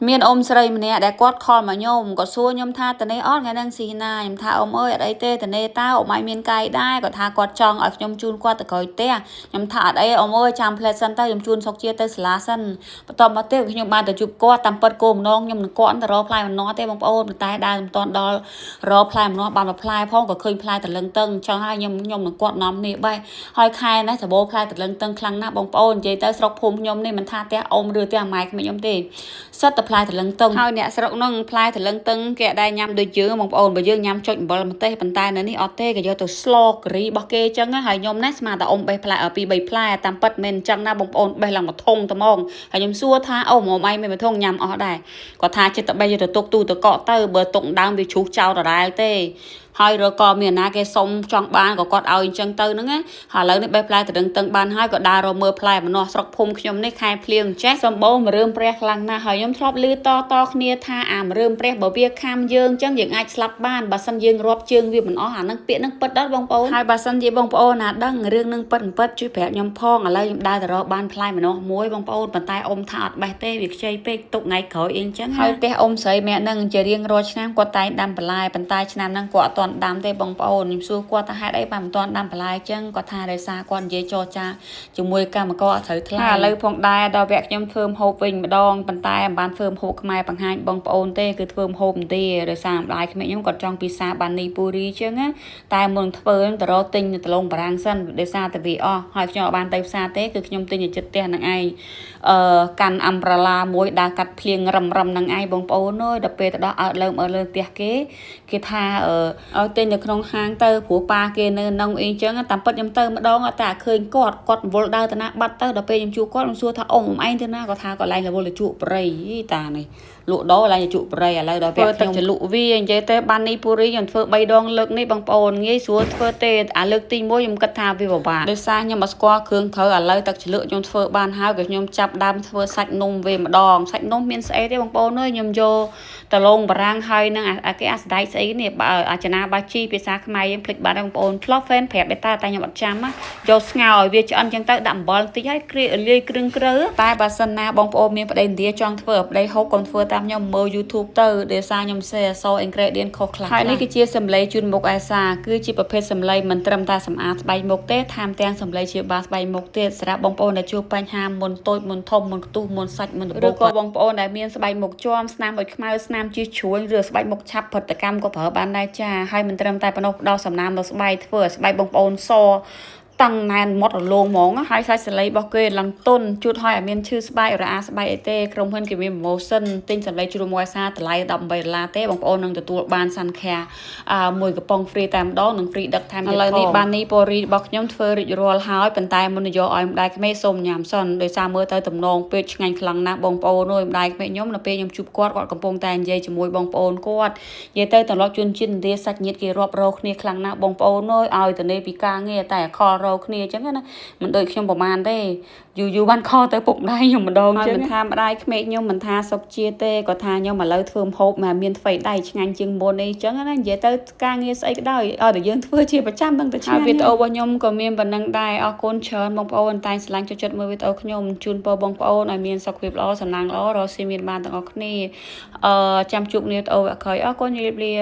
មានអ៊ំស្រីម្នាក់ដែលគាត់ខលមកខ្ញុំក៏សួរខ្ញុំថាតនេអត់ថ្ងៃហ្នឹងស៊ីណាខ្ញុំថាអ៊ំអើយអត់អីទេតនេតើអ៊ំឯងមានកាយដែរគាត់ថាគាត់ចង់ឲ្យខ្ញុំជូនគាត់ទៅក្រោយផ្ទះខ្ញុំថាអត់អីអ៊ំអើយចាំផ្លែសិនទៅខ្ញុំជូនសុកជាទៅសាលាសិនបន្ទាប់មកទៀតខ្ញុំបានទៅជួបគាត់តាមពិតគោលបំណងខ្ញុំនឹងគាត់ទៅរកផ្លែម្នាស់ទេបងប្អូនប៉ុន្តែដើរមិនទាន់ដល់រកផ្លែម្នាស់បានមួយផ្លែផងក៏ឃើញផ្លែតលឹងតឹងចង់ឲ្យខ្ញុំនឹងគាត់នាំគ្នាបេះហើយខែនេះសបោផ្លែតលឹងតឹងខ្លាំងណាស់បងប្អូននិយាយទៅស្រុកភូមិខ្ញុំនេះមិនថាផ្ទះអ៊ំឬផ្ទះម៉ែខ្ញុំទេសិតតែផ្លែតលឹងតឹងហើយអ្នកស្រុកនោះផ្លែតលឹងតឹងគេអត់ដែរញ៉ាំដូចយើងបងប្អូនបើយើងញ៉ាំចុចអំបិលម្ទេសប៉ុន្តែនៅនេះអត់ទេគេយកទៅស្លការីរបស់គេអញ្ចឹងហើយខ្ញុំណាស្មានតែអ៊ំបេះផ្លែ2 3ផ្លែតាមពិតមិនអញ្ចឹងណាបងប្អូនបេះឡើងមួយធុងត្មងហើយខ្ញុំសួរថាអ៊ំឯងមិនមួយធុងញ៉ាំអស់ដែរគាត់ថាចិត្តតែបេះយកទៅទុកទូទៅកក់ទៅបើទុកដើមវាជ្រុះចោលដដែលទេហើយរកក៏មានណាគេសុំចង់បានក៏គាត់ឲ្យអញ្ចឹងទៅហ្នឹងណាហើយឥឡូវនេះបេះផ្លែតរឹងតឹងបានហើយក៏ដើររមើផ្លែម្នាស់ស្រុកភូមិខ្ញុំនេះខែភ្លៀងចេះសម្បូរម្រឿមព្រះខ្លាំងណាស់ហើយខ្ញុំធ្លាប់ឮតគ្នាថាអាម្រឿមព្រះបើវាខាំយើងអញ្ចឹងយើងអាចស្លាប់បានបើសិនយើងរាប់ជើងវាមិនអស់អាហ្នឹងពាក្យហ្នឹងពិតដល់បងប្អូនហើយបើសិនជាបងប្អូនណាដឹងរឿងហ្នឹងពិតជួយប្រាប់ខ្ញុំផងឥឡូវខ្ញុំដើរទៅរកបានផ្លែម្នាស់មួយបងប្អូនប៉ុន្តែអ៊ំថាអត់បេះទេវាខ្ចីពេកទុកថ្ងៃក្រោយអីអញ្ចឹងហើយផ្ទះអ៊ំស្រីម្នាក់ហ្នឹងជារៀងរាល់ឆ្នាំគាត់តែងដាំបន្លែប៉ុន្តែឆ្នាំហ្នឹងគាត់អត់ទាន់ដាំទេបងប្អូនខ្ញុំសួរគាត់ថាហេតុអីបានមិនទាន់ដាំបន្លែអញ្ចឹងគាត់ថាដោយសារគាត់និយាយចរចាជាមួយកម្មករអត់ត្រូវថ្លៃឥឡូវផងដែរដល់វគ្គខ្ញុំធ្វើម្ហូបវិញម្ដងប៉ុន្តែមិនបានធ្វើម្ហូបខ្មែរបង្ហាញបងប្អូនទេគឺធ្វើម្ហូបឥណ្ឌាដោយសារម្ដាយក្មេងខ្ញុំគាត់ចង់ពិសាបាននីពូរីអញ្ចឹងណាតែមុនធ្វើទៅរកទិញនៅដលងបារាំងសិនដោយសារតែវាអស់ហើយខ្ញុំអត់បានទៅផ្សារទេគឺខ្ញុំទិញនៅចិត្តផ្ទះហ្នឹងឯងកាន់អំប្រាឡាមួយដើរកាត់ភ្លៀងរឹមហ្នឹងឯងបងប្អូនអើយដល់ពេលទៅដល់អើលើផ្ទះគេថាឲ្យទិញនៅក្នុងហាងទៅព្រោះប៉ាគេនៅក្នុងអីចឹងតាមពិតខ្ញុំទៅម្ដងអត់តែឃើញគាត់រវល់ដើរទៅណាបាត់ទៅដល់ពេលខ្ញុំជួបគាត់ខ្ញុំសួរថាអ៊ំឯងទៅណាគាត់ថាគាត់ឡើងរវល់ទៅជួបប្រៃតានេះលក់ដោឡើងទៅជួបប្រៃឥឡូវដល់ពេលខ្ញុំទៅលក់វានិយាយទៅបាននីពូរីខ្ញុំធ្វើ3ដងលើកនេះបងប្អូនងាយស្រួលធ្វើទេអាលើកទី1ខ្ញុំគិតថាវាពិបាកដោយសារខ្ញុំអត់ស្គាល់គ្រឿងត្រូវឥឡូវទឹកជ្រលក់ខ្ញុំធ្វើបានហើយក៏ខ្ញុំចាប់ដើមធ្វើសាច់នំវាម្ដងសាច់នំមានស្អីទេបងប្អូនអើយខ្ញុំយកដលងបារាំងហើយនឹងគេអាស្ដាយស្អីនេះអាចណាបាជីភាសាខ្មែរយើងភ្លេចបាត់ហើយបងប្អូនធ្លាប់ហ្វេនប្រាប់តែខ្ញុំអត់ចាំយកស្ងោរឲ្យវាឆ្អិនចឹងទៅដាក់អំបិលបន្តិចហើយលាយគ្រឿងក្រៅតែបើសិនណាបងប្អូនមានប្តីឥណ្ឌាចង់ធ្វើប្តីហូបកុំធ្វើតាមខ្ញុំមើល YouTube ទៅដោយសារខ្ញុំសេអស ingredient ខុសខ្លះហើយនេះគឺជាសម្លេងជូនមុខអេសាគឺជាប្រភេទសម្លេងមិនត្រឹមតែសម្អាតស្បែកមុខទេថែមទាំងសម្លេងជាបាស្បែកមុខទៀតសម្រាប់បងប្អូនដែលជួបបញ្ហាមុនតូចមុនធំមុនខ្ទុះមុនសាច់មុនឬក៏បងប្អូនដែលមានស្បែកមុខជាំស្នាមអុចខ្មៅស្នាមជិះជ្រួញឬស្បែកមុខឆាប់ផលិតកម្មក៏ប្រើបានដែរចាហើយមិនត្រឹមតែប៉ុណ្ណោះផ្ដោតសំណាមដល់ស្បែកធ្វើឲ្យស្បែកបងប្អូនសតាំងណែនមាត់រលោងហ្មងហើយសាច់សលៃរបស់គេឡើងទុនជួតឲ្យមានឈឺស្បែករអាស្បែកអីទេក្រុមហ៊ុនគេមាន promotion ទិញសលៃជ្រុំមួយសាតម្លៃ$18ទេបងប្អូននឹងទទួលបានសាន់ខាមួយកំប៉ុង free តែម្ដងនិង free ដឹកថែមទៀតឥឡូវនេះបាននីពូរីរបស់ខ្ញុំធ្វើរួចរាល់ហើយប៉ុន្តែមុននឹងយកឲ្យម្ដាយក្មេកសូមញ៉ាំសិនដោយសារមើលទៅទំនងពេកឆ្ងាញ់ខ្លាំងណាស់បងប្អូនអើយម្ដាយក្មេកខ្ញុំនៅពេលខ្ញុំជួបគាត់កំពុងតែនិយាយជាមួយបងប្អូនគាត់និយាយទៅត្រឡប់ជនជាតិឥណ្ឌាសាច់ញាតិគេរាប់រកគ្នាខ្លាំងណាស់បងប្អូនអើយឲ្យទៅនេះពីការងារតែខលរកគ្នាអញ្ចឹងណាមិនដូចខ្ញុំប្រហែលទេយូរបានខលទៅពុកដៃខ្ញុំម្ដងចឹងមិនថាម្ដាយក្មេកខ្ញុំមិនថាសុកជាទេគាត់ថាខ្ញុំឥឡូវធ្វើម្ហូបមកមានថ្វីដៃឆ្ងាញ់ជាងមុនអីចឹងណានិយាយទៅការងារស្អីក៏ដោយឲ្យតែយើងធ្វើជាប្រចាំនឹងទៅឆ្ងាញ់វីដេអូរបស់ខ្ញុំក៏មានប៉ុណ្ណឹងដែរអរគុណច្រើនបងប្អូនតែស្រឡាញ់ចូលចិត្តមើលវីដេអូខ្ញុំជូនពរបងប្អូនឲ្យមានសុខភាពល្អសំណាងល្អរកស៊ីមានបានទាំងអស់គ្នាចាំជួបគ្នាវីដេអូក្រោយអរគុណជម្រាបលា